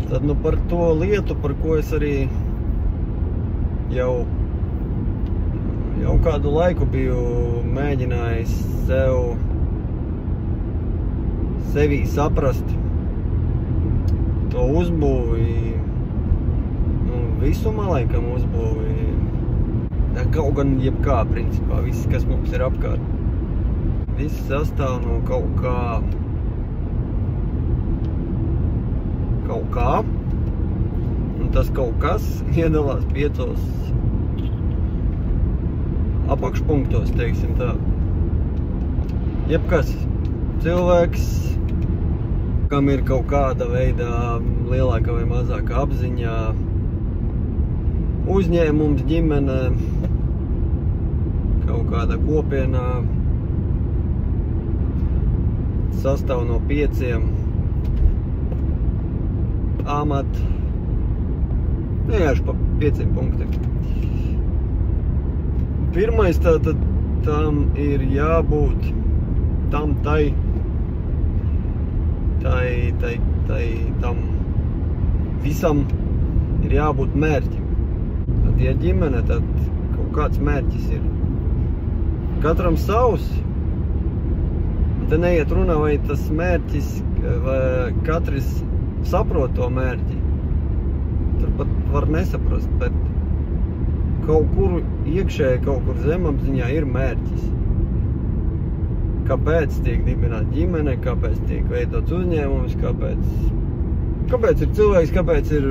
Tad nu par to lietu, par ko es arī jau kādu laiku biju mēģinājis sevī saprast to uzbūvi, visumā laikam uzbūvi, kaut gan jebkā principā, viss, kas mums ir apkārt. Viss sastāv no kaut kā, un tas kaut kas iedalās 5 apakšpunktos, teiksim tā. Jebkas cilvēks, kam ir kaut kāda veidā lielāka vai mazāka apziņā, uzņēmums, ģimene, kaut kāda kopienā, sastāv no 5 amatu, vienkārši pa 5 punktiem. Pirmais tātad tam ir jābūt, tam visam ir jābūt mērķim. Tad, ja ģimene, tad kaut kāds mērķis ir. Katram savs, te neiet runā, vai tas mērķis, vai katrs saprot to mērķi. Turpat var nesaprast, bet kaut kur iekšēji, kaut kur zemapziņā ir mērķis. Kāpēc tiek dibināta ģimene, kāpēc tiek veidots uzņēmums, kāpēc ir cilvēks, kāpēc ir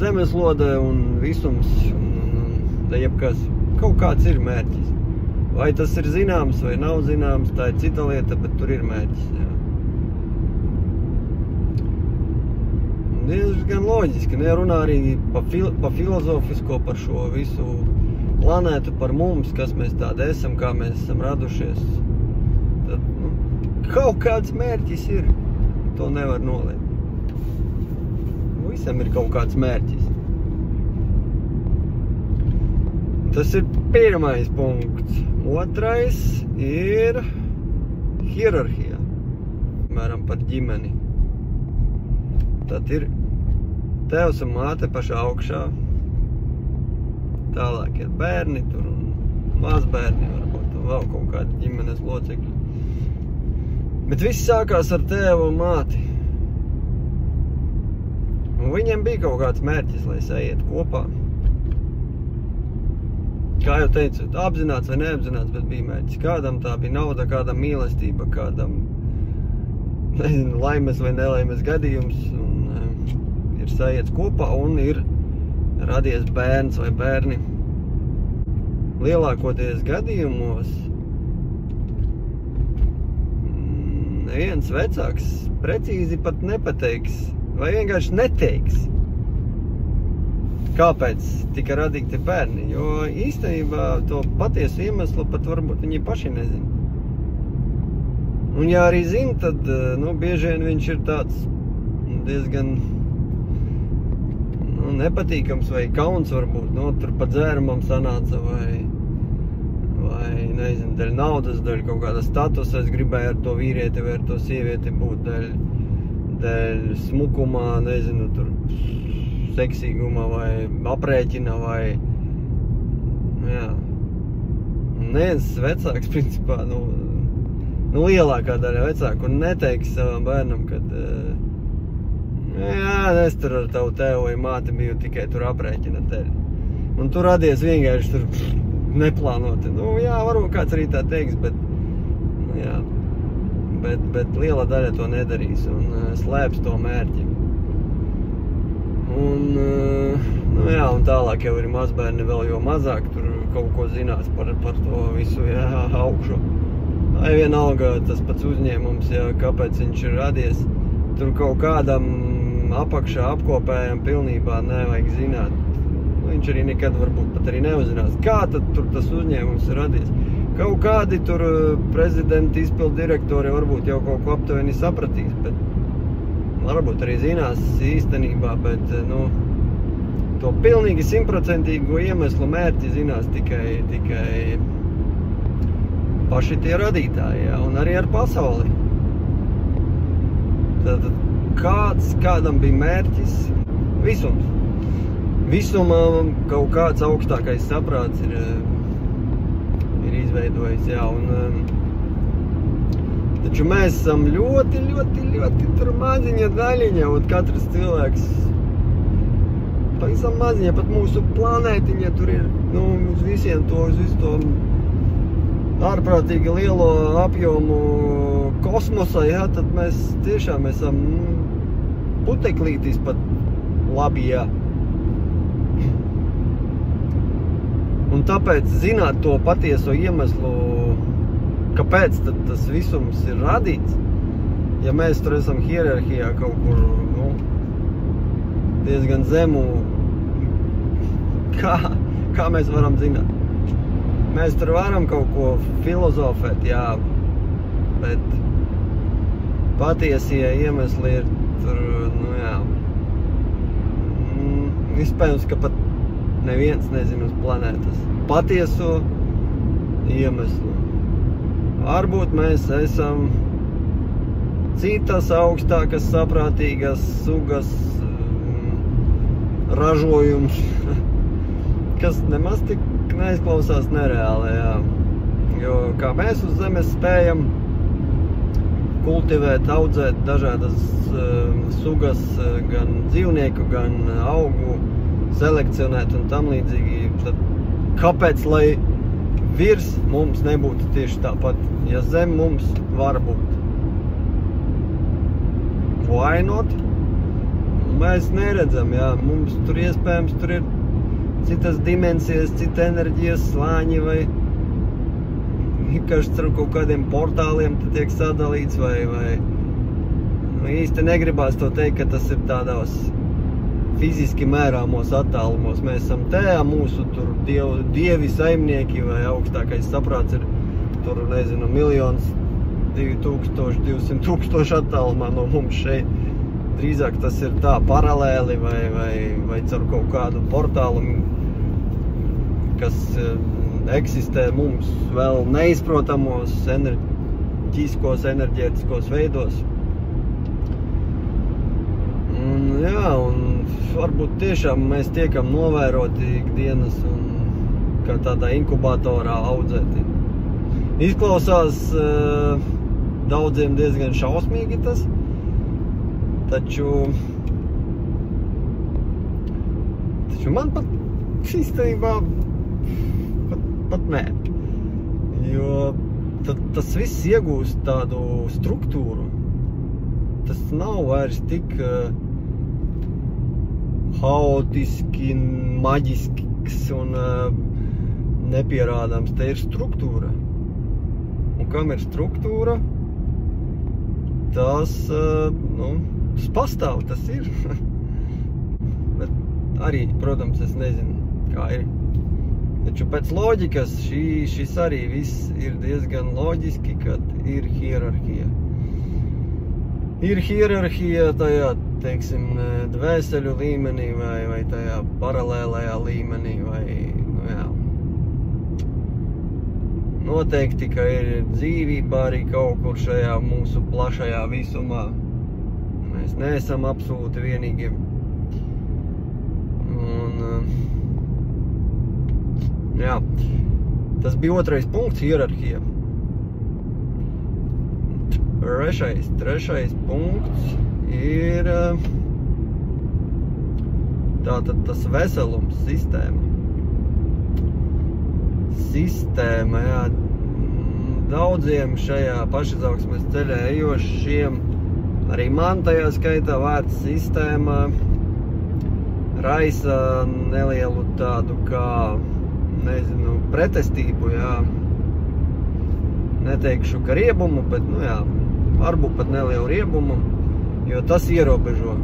zemeslode un visums, un jebkas. Kaut kāds ir mērķis. Vai tas ir zināms vai nav zināms, tā ir cita lieta, bet tur ir mērķis. Jā. Diezgan loģiski, runā arī pa filozofisko, par šo visu planētu, par mums, kas mēs tādi esam, kā mēs esam radušies. Tad, kaut kāds mērķis ir, to nevar noliekt. Visam ir kaut kāds mērķis. Tas ir pirmais punkts. Otrais ir hierarhija, piemēram, par ģimeni. Tad ir tēvs un māte pašā augšā, tālāk ir bērni tur un mazbērni varbūt, un vēl kaut kādi ģimenes locekļi. Bet viss sākās ar tēvu un māti. Un viņiem bija kaut kāds mērķis, lai sajiet kopā. Kā jau teicu, apzināts vai neapzināts, bet bija mērķis. Kādam tā bija nauda, kādam mīlestība, kādam, nezinu, laimes vai nelaimes gadījums, un ir sajiets kopā, un ir radies bērns vai bērni. Lielākoties gadījumos neviens vecāks precīzi pat nepateiks, vai vienkārši neteiks, kāpēc tika radīti bērni, jo īstenībā to patiesu iemeslu pat varbūt viņi paši nezina. Un ja arī zina, tad, bieži vien viņš ir tāds diezgan nepatīkams vai kauns varbūt, tur pa dzērumam sanāca vai nezinu, dēļ naudas, dēļ kaut kāda statusa, es gribēju ar to vīrieti vai ar to sievieti būt, dēļ smukumā, nezinu, tur seksīguma vai aprēķina vai, jā. Neviens vecāks, principā, lielākā daļa vecāku neteiks savam bērnam, kad jā, es tur ar tavu tēvu vai māti biju tikai tur aprēķina teļ. Un tur radies vienkārši tur neplānoti. Jā, varbūt kāds arī tā teiks, bet, jā, bet liela daļa to nedarīs un slēps to mērķi. Un, jā, un tālāk jau ir mazbērni vēl jo mazāk, tur kaut ko zinās par to visu, jā, augšu. Vai vienalga tas pats uzņēmums, jā, kāpēc viņš ir radies, tur kaut kādam apakšā apkopējam pilnībā nevajag zināt. Viņš arī nekad varbūt pat arī neuzinās, kā tad tur tas uzņēmums ir radies. Kaut kādi tur prezidenti, izpildu direktori varbūt jau kaut ko aptuveni sapratīs, bet varbūt arī zinās īstenībā, bet, to pilnīgi 100% iemeslu mērķi zinās tikai paši tie radītāji, jā, un arī ar pasauli. Tad kādam bija mērķis visums. Visumam kaut kāds augstākais saprāts ir izveidojis, jā, un taču mēs esam ļoti tur maziņa daļiņa, un katrs cilvēks pavisam maziņa, pat mūsu planētiņa tur ir, uz visu to ārprātīgi lielo apjomu kosmosa, jā, tad mēs tiešām esam puteklītis pat labi, jā. Un tāpēc zināt to patieso iemeslu, kāpēc tad tas visums ir radīts, ja mēs tur esam hierarhijā kaut kur, diezgan zemu, kā mēs varam zināt? Mēs tur varam kaut ko filozofēt, jā, bet patiesie iemesli ir tur, iespējams, ka pat neviens nezina uz planētas patieso iemeslu. Varbūt mēs esam citas augstākas, saprātīgas sugas ražojums, kas nemaz tik neizklausās nereāli, jā. Jo kā mēs uz Zemes spējam kultivēt, audzēt dažādas sugas, gan dzīvnieku, gan augu, selekcionēt un tam līdzīgi, tad kāpēc, lai virs mums nebūtu tieši tāpat, ja zem mums var būt? Why not? Mēs neredzam, jā, mums tur iespējams tur ir citas dimensijas, cita enerģijas slāņi vai vienkārši ar kaut kādiem portāliem tiek sadalīts vai īsti negribās to teikt, ka tas ir tādos fiziski mērāmos attālumos. Mēs esam tajā, mūsu tur dievi saimnieki vai augstākais saprāts ir tur, nezinu, 1 200 000 attālumā no mums šeit. Drīzāk tas ir tā paralēli vai caur kaut kādu portālu, kas eksistē mums vēl neizprotamos enerģētiskos veidos. Un varbūt tiešām mēs tiekam novēroti ikdienas un kā tādā inkubatorā audzēti. Izklausās daudziem diezgan šausmīgi tas, taču man pat īstenībā pat nē, jo tas viss iegūst tādu struktūru. Tas nav vairs tik haotiski, maģisks un nepierādāms. Te ir struktūra. Un kam ir struktūra, tas pastāv, tas ir. Bet arī, protams, es nezinu, kā ir. Taču pēc loģikas šis arī viss ir diezgan loģiski, kad ir hierarhija. Ir hierarhija tajā, teiksim, dvēseļu līmenī vai tajā paralēlajā līmenī Noteikti, ka ir dzīvība arī kaut kur šajā mūsu plašajā visumā. Mēs neesam absolūti vienīgi. Jā, tas bija otrais punkts, hierarhija. Trešais punkts ir tātad tas veselums, sistēma, jā. Daudziem šajā pašizaugsmes ceļā ejošiem, arī man tajā skaitā vārds sistēma raisa nelielu tādu kā, nezinu, pretestību, jā. Neteikšu, ka riebumu, bet, jā, varbūt pat nelielu riebumu, jo tas ierobežo.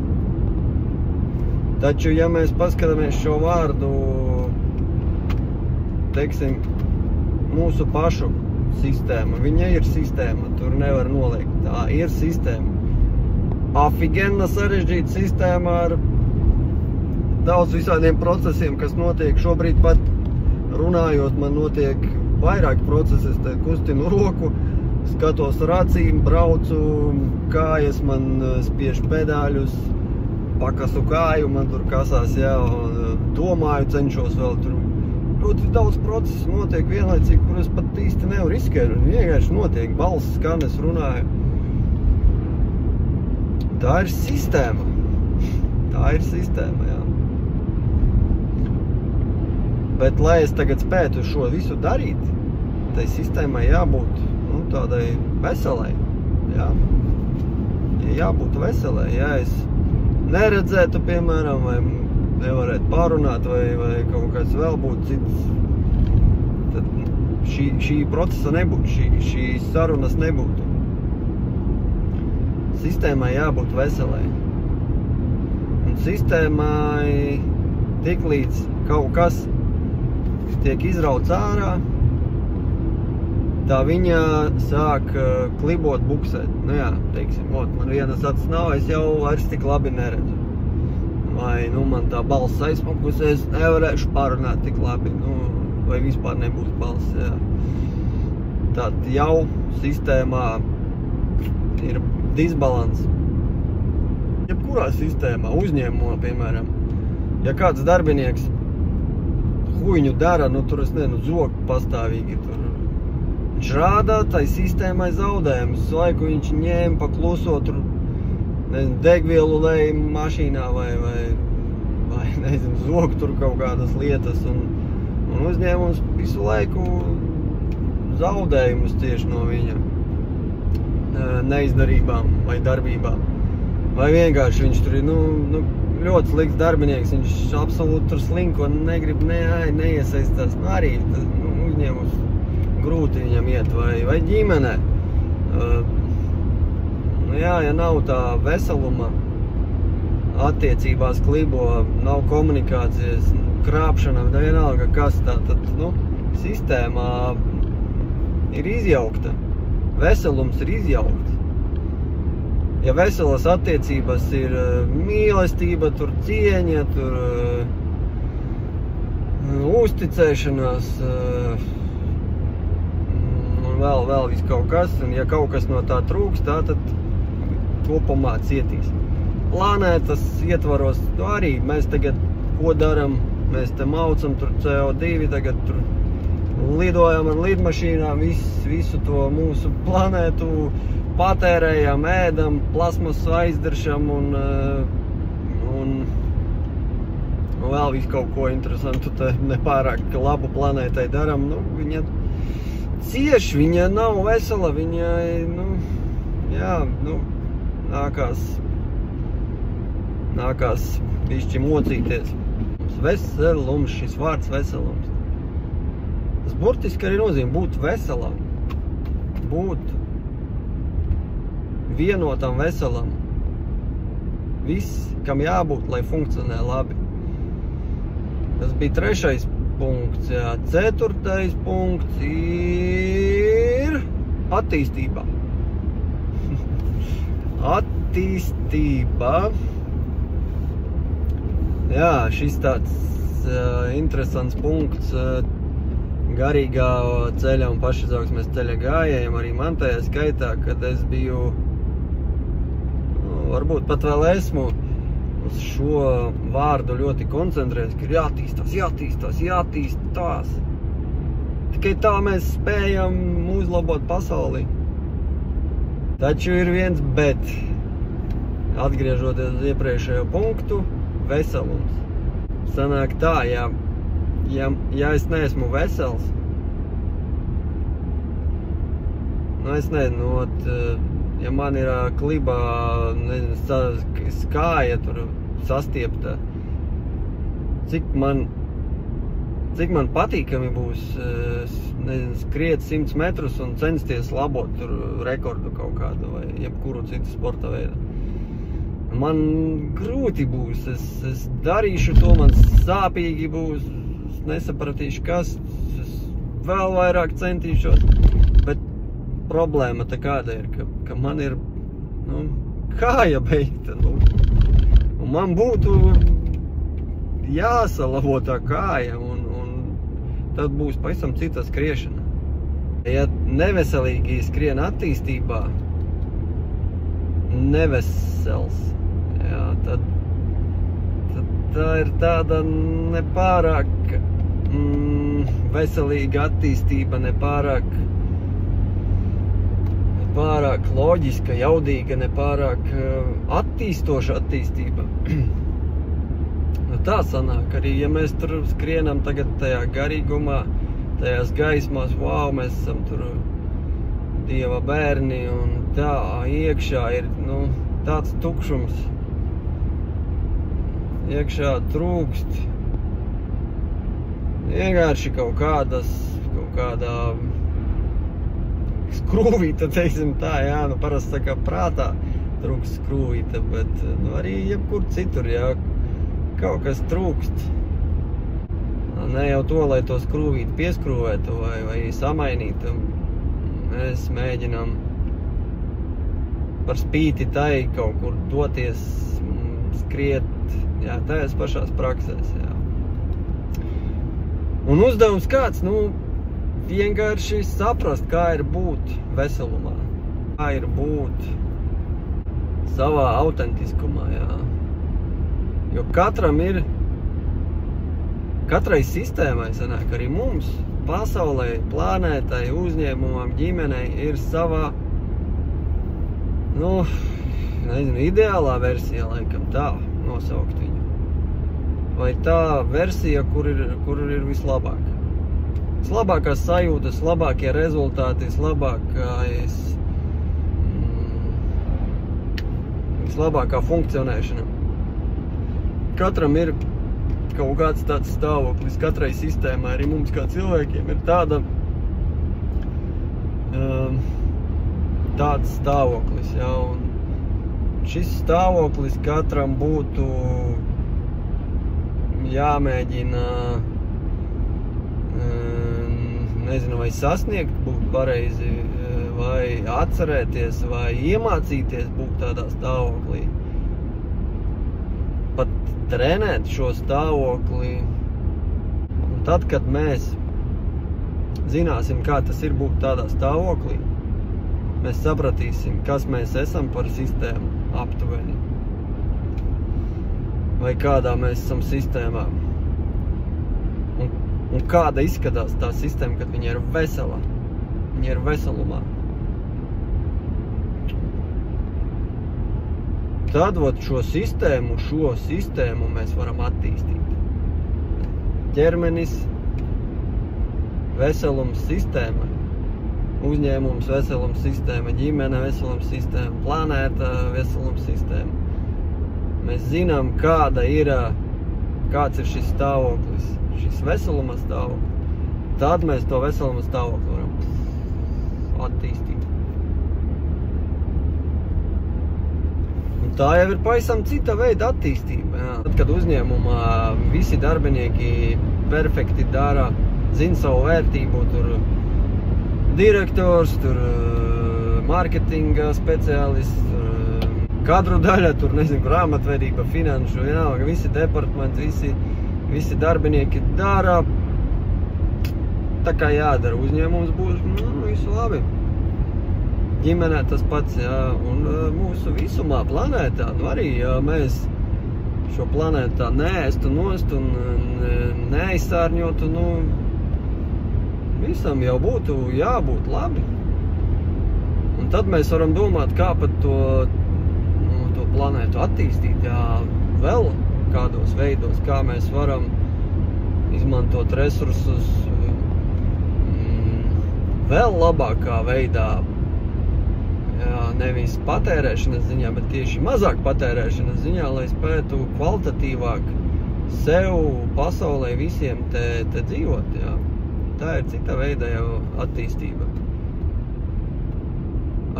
Taču, ja mēs paskatāmies šo vārdu, teiksim, mūsu pašu sistēma, viņa ir sistēma, tur nevar noliekt, tā ir sistēma. Afigena sarežģīta sistēma ar daudz visādiem procesiem, kas notiek šobrīd pat runājot, man notiek vairāk procesi, es te kustinu roku, skatos ar acīm, braucu, kājas man spiež pedāļus, pakasu kāju, man tur kasās, jā, un domāju, cenšos vēl tur. Ļoti daudz procesu notiek vienlaicīgi, kur es pat īsti nevaru izskaidrot. Vienkārši notiek, balss skan, es runāju. Tā ir sistēma. Tā ir sistēma, jā. Bet, lai es tagad spētu šo visu darīt, tai sistēmai jābūt tādai veselai. Jā. Jābūt veselai. Ja es neredzētu, piemēram, vai nevarētu pārunāt, vai kaut kāds vēl būtu cits, tad šī procesa nebūtu, šīs sarunas nebūtu. Sistēmai jābūt veselai. Un sistēmai tiklīdz kaut kas tiek izrauts ārā, tā viņa sāk klibot, buksēt. Nu jā, teiksim, man vienas acis nav, es jau vairs tik labi neredzu. Vai, man tā balss aizmakus, es nevarēšu pārunāt tik labi, vai vispār nebūs balss, jā. Tad jau sistēmā ir disbalans. Jebkurā sistēmā, uzņēmumā, piemēram, ja kāds darbinieks huiņu dara, tur es nezinu, zog pastāvīgi, tur viņš rādā tai sistēmai zaudējumus, laiku viņš ņēma pakluso, tur degvielu lej mašīnā vai nezinu, zog tur kaut kādas lietas un uzņēmums visu laiku zaudējumus tieši no viņa neizdarībām vai darbībām. Vai vienkārši viņš tur ir, ļoti slikts darbinieks, viņš absolūti tur slinko, negrib neiesaistās, arī uzņēmums grūti viņam iet vai ģimenē. Jā, ja nav tā veseluma, attiecībās klibo, nav komunikācijas, krāpšana, vienalga kas tā, tad, sistēmā ir izjaukta. Veselums ir izjaukts. Ja veselas attiecības ir mīlestība, tur cieņa, tur uzticēšanās, un vēl viss kaut kas, un ja kaut kas no tā trūks, tā tad kopumā cietīs. Planētas ietvaros, arī mēs tagad ko daram, mēs te maucam tur CO2, tagad tur lidojam ar lidmašīnām, visu to mūsu planētu patērējam, ēdam, plasmasu aizdaršam un vēl visu kaut ko interesantu te nepārāk labu planētai daram. Viņa cieši, viņa nav vesela, viņa, nākās bišķi mocīties. Veselums, šis vārds veselums. Tas burtiski arī nozīmē būt veselam, būt vienotam veselam. Viss, kam jābūt, lai funkcionē labi. Tas bija 3. punkts, jā. 4. punkts ir attīstība. Attīstība. Jā, šis tāds interesants punkts garīgā ceļa un pašizaugsmes ceļa gājējiem, arī man tajā skaitā, kad es biju, varbūt pat vēl esmu, uz šo vārdu ļoti koncentrējies, ka ir jātīstās. Tikai tā mēs spējam uzlabot pasauli. Taču ir viens bet. Atgriežoties uz iepriekšējo punktu, veselums. Sanāk tā, ja es neesmu vesels, es nezinu, ja man ir klibā, skāja tur sastiepta, cik man patīkami būs, skriet 100 metrus un censties labot tur rekordu kaut kādu vai jebkuru citu sporta veidu. Man grūti būs, es darīšu to, man sāpīgi būs, es nesapratīšu kas, es vēl vairāk centīšos, bet problēma te kāda ir, ka man ir, kāja beigta, un man būtu jāsalabo tā kāja, un tad būs pavisam cita skriešana. Ja neveselīgi skrien attīstībā, nevesels, jā, tad tā ir tāda nepārāk veselīga attīstība, nepārāk loģiska, jaudīga, nepārāk attīstoša attīstība. Tā sanāk arī, ja mēs tur skrienam tagad tajā garīgumā, tajās gaismās, wow, mēs esam tur Dieva bērni un tā iekšā ir, tāds tukšums. Iekšā trūkst vienkārši kaut kādā skrūvīta, teiksim tā, jā, parasti tā kā prātā trūkst skrūvīta, bet arī jebkur citur, jā, kaut kas trūkst. Ne jau to, lai to skrūvīti pieskrūvētu vai samainītu. Mēs mēģinām par spīti tai kaut kur doties, skriet, jā, tajās pašās praksēs, jā. Un uzdevums kāds, vienkārši saprast, kā ir būt veselumā, kā ir būt savā autentiskumā, jā. Jo katrai sistēmai, sanāk, arī mums, pasaulē, planētai, uzņēmumam, ģimenei ir savā, ideālā versija, laikam tā nosaukt viņu. Vai tā versija, kur ir vislabāk. Vislabākās sajūtas, labākie rezultāti, vislabākā funkcionēšana. Katram ir kaut kāds tāds stāvoklis, katrai sistēmai, arī mums kā cilvēkiem ir tāds stāvoklis, jā, un šis stāvoklis katram būtu jāmēģina, nezinu, vai sasniegt, būt pareizi, vai atcerēties, vai iemācīties būt tādā stāvoklī. Pat trenēt šo stāvokli, un tad, kad mēs zināsim, kā tas ir būt tādā stāvoklī, mēs sapratīsim, kas mēs esam par sistēmu aptuveni. Vai kādā mēs esam sistēmā. Un kāda izskatās tā sistēma, kad viņa ir vesela. Viņa ir veselumā. Tad šo sistēmu mēs varam attīstīt. Ķermenis, veselums sistēma, uzņēmums, veselums sistēma, ģimene, veselums sistēma, planēta, veselums sistēma. Mēs zinām, kāds ir šis stāvoklis, šis veseluma stāvoklis. Tad mēs to veseluma stāvokli varam attīstīt. Tā jau ir pavisam cita veida attīstība. Jā. Tad, kad uzņēmumā visi darbinieki perfekti dara, zina savu vērtību, tur direktors, tur mārketinga speciālists, kadru daļa, tur, nezinu, grāmatvedība, finanšu, vienalga, visi departamenti, visi darbinieki dara tā kā jādara. Uzņēmums būs, visu labi. Ģimenē tas pats, jā, un mūsu visumā planētā, arī, ja mēs šo planētā neēstu nost un neaizsārņotu, visam jau būtu jābūt labi. Un tad mēs varam domāt, kā pat to planētu attīstīt, jā, vēl kādos veidos, kā mēs varam izmantot resursus vēl labākā veidā. Jā, nevis patērēšanas ziņā, bet tieši mazāk patērēšanas ziņā, lai spētu kvalitatīvāk sev, pasaulē, visiem te dzīvot. Jā. Tā ir cita veida jau attīstība.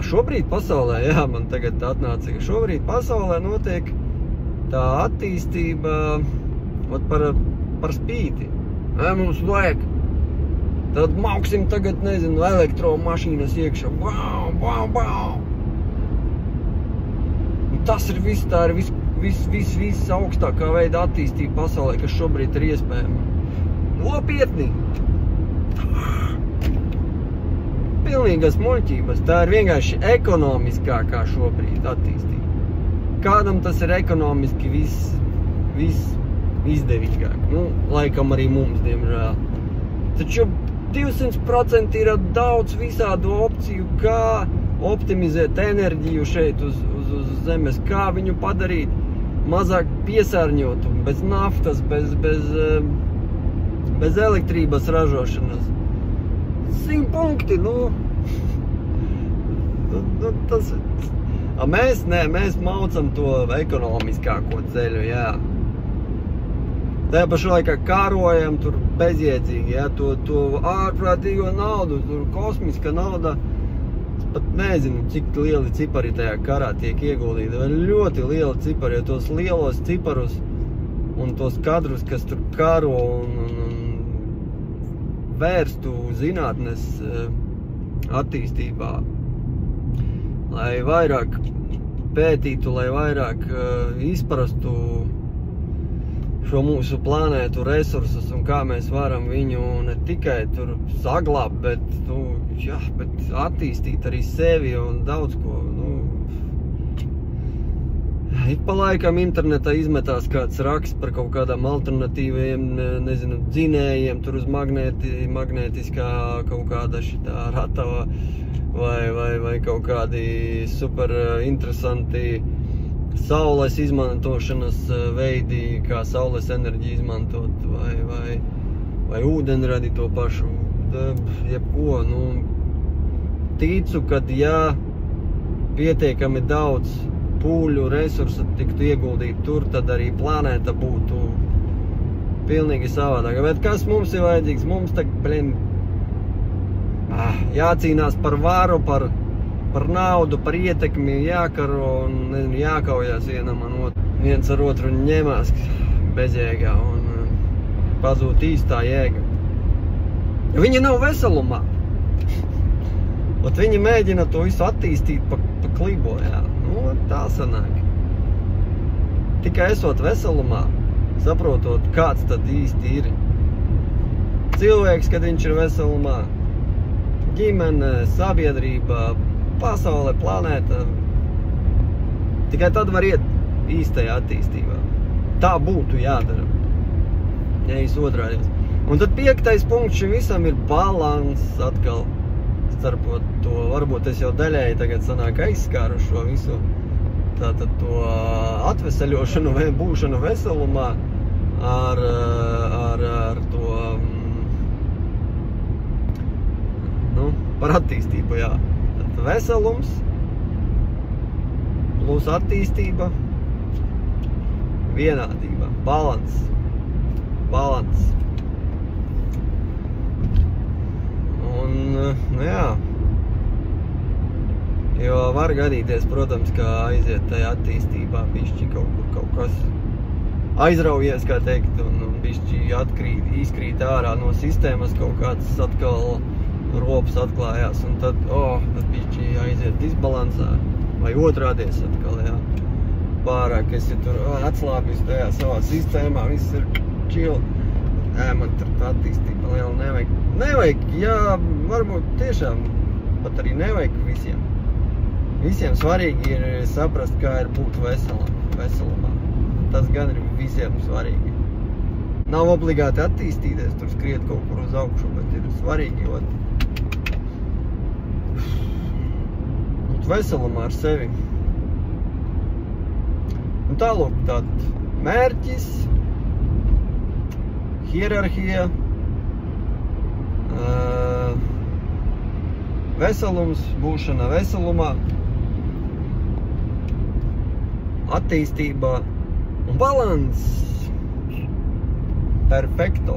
Šobrīd pasaulē, jā, man tagad atnāca, ka šobrīd pasaulē notiek tā attīstība par spīti. Mums vajag. Tad mauksim tagad, nezinu, elektromašīnas iekšā. Bau. Tas ir viss, tā ir viss augstākā veida attīstība pasaulē, kas šobrīd ir iespējama. Nopietni! pilnīgas muļķības. Tā ir vienkārši ekonomiskākā šobrīd attīstība. Kādam tas ir ekonomiski izdevīgāk. Nu, laikam arī mums, diemžēl. Taču 200% ir daudz visādu opciju, kā optimizēt enerģiju šeit uz zemes, kā viņu padarīt mazāk piesārņotu, bez naftas, bez elektrības ražošanas. 100 punkti, tas... Mēs maucam to ekonomiskāko ceļu, jā. Tajā pašā laikā karojam tur bezjēdzīgi, jā, to ārprātīgo naudu, tur kosmiska nauda. Es pat nezinu, cik lieli cipari tajā karā tiek ieguldīti. Ļoti lieli cipari, jo tos lielos ciparus un tos kadrus, kas tur karo un vērstu zinātnes attīstībā, lai vairāk pētītu, lai vairāk izprastu šo mūsu planētu resursus un kā mēs varam viņu ne tikai tur saglābt, bet attīstīt arī sevi un daudz ko. Ik pa laikam internetā izmetās kāds raksts par kaut kādām alternatīviem, nezinu, dzinējiem, tur uz magnētiskā kaut kāda šitā ratava vai kaut kādi super interesanti saules izmantošanas veidi, kā saules enerģiju izmantot, vai ūdenradi to pašu, jebko, ticu, kad pietiekami daudz pūļu resursu tiktu ieguldīt tur, tad arī planēta būtu pilnīgi savādāka. Bet kas mums ir vajadzīgs? Mums jācīnās par varu, par naudu, par ietekmi, jākaro un jākaujās viens ar otru ņemās bezjēgā un pazūd īstā jēga. Viņi nav veselumā. Viņi mēģina to visu attīstīt pa klibo, jā. Tā sanāk. Tikai esot veselumā, saprotot, kāds tad īsti ir cilvēks, kad viņš ir veselumā, ģimene, sabiedrība, pasaule, planēta. Tikai tad var iet īstajā attīstībā. Tā būtu jādara. Nevis otrādās. Un tad 5. punkts šim visam ir balans atkal starpot to. Varbūt es jau daļēji tagad sanāk aizskāru šo visu. Tātad to atveseļošanu vai būšanu veselumā ar to par attīstību, jā. Tad veselums plus attīstība, vienādība, balans. Un, jā. Jo var gadīties, protams, ka aiziet tajā attīstībā bišķi kaut kas aizraujies, kā teikt, un bišķi izkrīt ārā no sistēmas, kaut kāds atkal rops atklājās, un tad bišķi aiziet disbalansā, vai otrādies atkal, jā. Pārāk esi tur atslābis tajā savā sistēmā, viss ir chill. Man tur attīstība liela nevajag, jā, varbūt tiešām, pat arī nevajag visiem. Visiem svarīgi ir saprast, kā ir būt veselumā. Tas gan ir visiem svarīgi. Nav obligāti attīstīties, tur skriet kaut kur uz augšu, bet ir svarīgi būt veselumā ar sevi. Un tālūk, tātad mērķis, hierarhija, veselums, būšana veselumā, attīstība un balans. Perfekto.